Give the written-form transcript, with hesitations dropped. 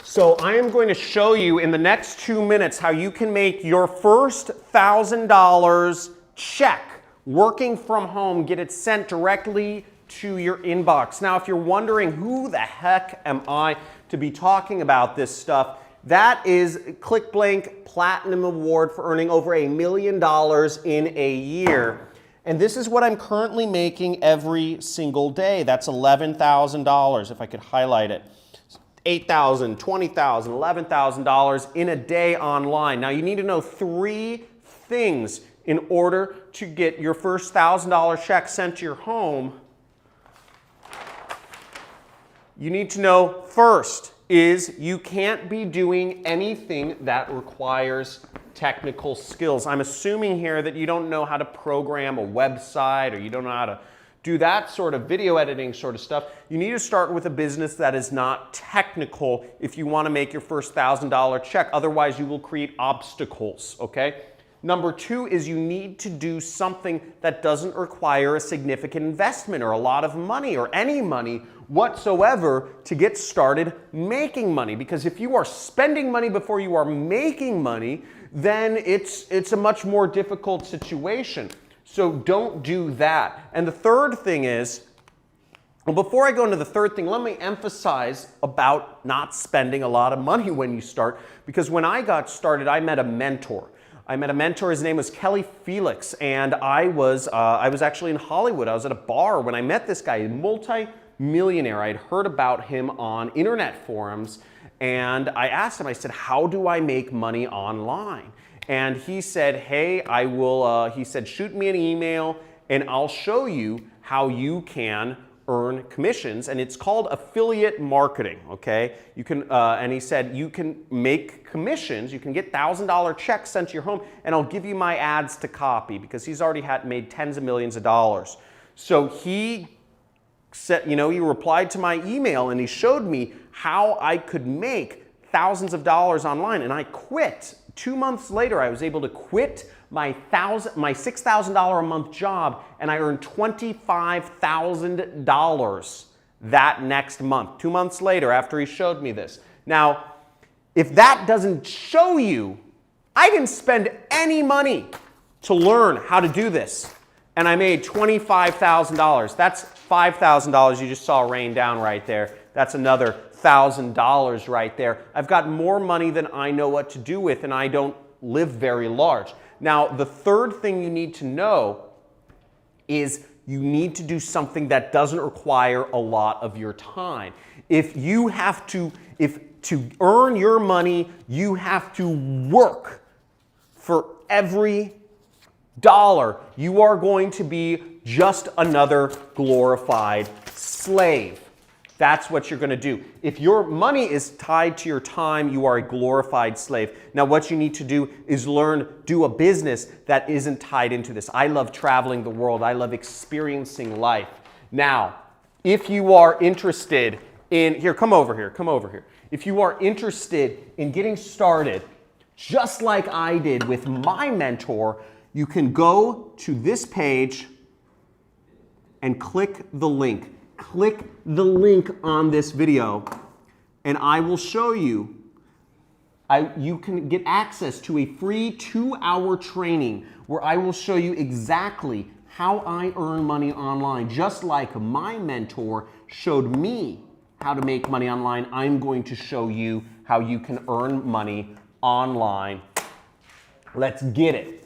So I am going to show you in the next 2 minutes how you can make your first $1,000 check working from home, get it sent directly to your inbox. Now, if you're wondering who the heck am I to be talking about this stuff, that is ClickBank Platinum Award for earning over $1 million in a year. And this is what I'm currently making every single day. That's $11,000 if I could highlight it. $8,000, $20,000, $11,000 in a day online. Now you need to know 3 things in order to get your first $1,000 check sent to your home. You need to know first is you can't be doing anything that requires technical skills. I'm assuming here that you don't know how to program a website or you don't know how to do that sort of video editing sort of stuff. You need to start with a business that is not technical if you want to make your first $1,000 check. Otherwise, you will create obstacles, okay? Number 2 is you need to do something that doesn't require a significant investment or a lot of money or any money whatsoever to get started making money. Because if you are spending money before you are making money, then it's a much more difficult situation. So don't do that. And the third thing is, well, before I go into the third thing, let me emphasize about not spending a lot of money when you start. Because when I got started, I met a mentor. His name was Kelly Felix, and I was actually in Hollywood. I was at a bar when I met this guy, a multi-millionaire. I had heard about him on internet forums, and I asked him, I said, how do I make money online? And he said, hey, he said, shoot me an email and I'll show you how you can earn commissions. And it's called affiliate marketing, okay? You can, and he said, you can make commissions, you can get $1,000 checks sent to your home and I'll give you my ads to copy because he's already made tens of millions of dollars. So he said, he replied to my email and he showed me how I could make thousands of dollars online and I quit. 2 months later, I was able to quit my $6,000 a month job and I earned $25,000 that next month. 2 months later, after he showed me this. Now, if that doesn't show you, I didn't spend any money to learn how to do this. And I made $25,000. That's $5,000 you just saw rain down right there. That's another $1,000 right there. I've got more money than I know what to do with, and I don't live very large. Now, the third thing you need to know is you need to do something that doesn't require a lot of your time. If to earn your money, you have to work for every dollar. You are going to be just another glorified slave. That's what you're going to do. If your money is tied to your time, you are a glorified slave. Now, what you need to do is do a business that isn't tied into this. I love traveling the world. I love experiencing life. Now, if you are interested in, come over here. If you are interested in getting started, just like I did with my mentor, you can go to this page and click the link. Click the link on this video and I will show you. You can get access to a free 2-hour training where I will show you exactly how I earn money online. Just like my mentor showed me how to make money online, I'm going to show you how you can earn money online. Let's get it.